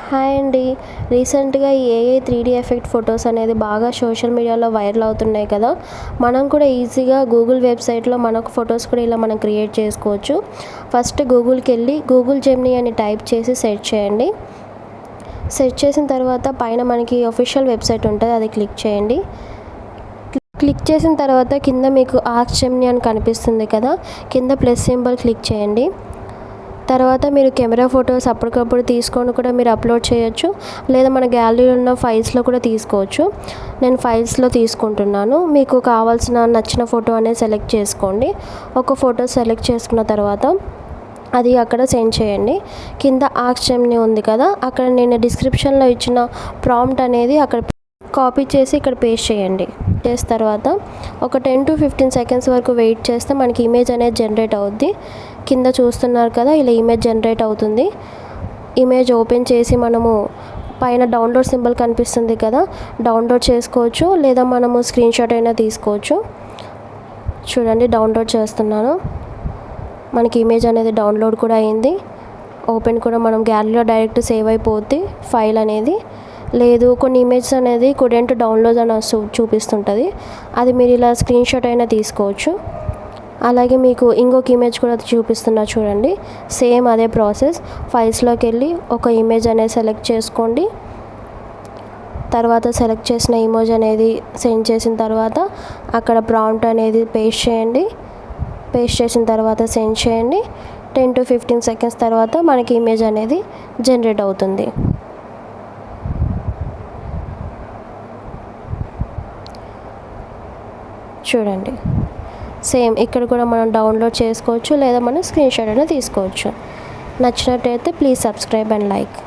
Hi అండి. రీసెంట్గా ఈ ఏఐ 3D ఎఫెక్ట్ ఫొటోస్ అనేది బాగా సోషల్ మీడియాలో వైరల్ అవుతున్నాయి కదా. మనం కూడా ఈజీగా గూగుల్ వెబ్సైట్లో మనకు ఫొటోస్ కూడా ఇలా మనం క్రియేట్ చేసుకోవచ్చు. ఫస్ట్ గూగుల్కి వెళ్ళి గూగుల్ జెమినీ అని టైప్ చేసి సెర్చ్ చేయండి. సెర్చ్ చేసిన తర్వాత పైన మనకి అఫీషియల్ వెబ్సైట్ ఉంటుంది, అది క్లిక్ చేయండి. క్లిక్ చేసిన తర్వాత కింద మీకు ఆస్క్ జెమినీ అని కనిపిస్తుంది కదా, కింద ప్లస్ సింబల్ క్లిక్ చేయండి. తర్వాత మీరు కెమెరా ఫొటోస్ అప్పటికప్పుడు తీసుకొని కూడా మీరు అప్లోడ్ చేయొచ్చు, లేదా మన గ్యాలరీలో ఉన్న ఫైల్స్లో కూడా తీసుకోవచ్చు. నేను ఫైల్స్లో తీసుకుంటున్నాను. మీకు కావాల్సిన నచ్చిన ఫోటో అనేది సెలెక్ట్ చేసుకోండి. ఒక ఫోటో సెలెక్ట్ చేసుకున్న తర్వాత అది అక్కడ సెండ్ చేయండి. కింద ఆస్క్ జెమినీ ఉంది కదా, అక్కడ నేను డిస్క్రిప్షన్లో ఇచ్చిన ప్రాంప్ట్ అనేది అక్కడ కాపీ చేసి ఇక్కడ పేస్ట్ చేయండి. చేసిన తర్వాత ఒక 10 to 15 సెకండ్స్ వరకు వెయిట్ చేస్తే మనకి ఇమేజ్ అనేది జనరేట్ అవుద్ది. కింద చూస్తున్నారు కదా, ఇలా ఇమేజ్ జనరేట్ అవుతుంది. ఇమేజ్ ఓపెన్ చేసి మనము పైన డౌన్లోడ్ సింబల్ కనిపిస్తుంది కదా, డౌన్లోడ్ చేసుకోవచ్చు, లేదా మనము స్క్రీన్ షాట్ అయినా తీసుకోవచ్చు. చూడండి, డౌన్లోడ్ చేస్తున్నాను. మనకి ఇమేజ్ అనేది డౌన్లోడ్ కూడా అయింది. ఓపెన్ కూడా మనం గ్యాలరీలో డైరెక్ట్ సేవ్ అయిపోద్ది ఫైల్ అనేది. లేదు, కొన్ని ఇమేజెస్ అనేది కుడెంట్ డౌన్లోడ్ అని చూపిస్తుంటుంది, అది మీరు ఇలా స్క్రీన్ షాట్ అయినా తీసుకోవచ్చు. అలాగే మీకు ఇంకొక ఇమేజ్ కూడా చూపిస్తున్నా చూడండి, సేమ్ అదే ప్రాసెస్. ఫైల్స్లోకి వెళ్ళి ఒక ఇమేజ్ అనేది సెలెక్ట్ చేసుకోండి. తర్వాత సెలెక్ట్ చేసిన ఇమేజ్ అనేది సెండ్ చేసిన తర్వాత అక్కడ ప్రాంప్ట్ అనేది పేస్ట్ చేయండి. పేస్ట్ చేసిన తర్వాత సెండ్ చేయండి. 10 to 15 సెకండ్స్ తర్వాత మనకి ఇమేజ్ అనేది జనరేట్ అవుతుంది. చూడండి, సేమ్ ఇక్కడ కూడా మనం డౌన్లోడ్ చేసుకోవచ్చు, లేదా మనం స్క్రీన్ షాట్ అయినా తీసుకోవచ్చు. నచ్చినట్టయితే ప్లీజ్ సబ్స్క్రైబ్ అండ్ లైక్.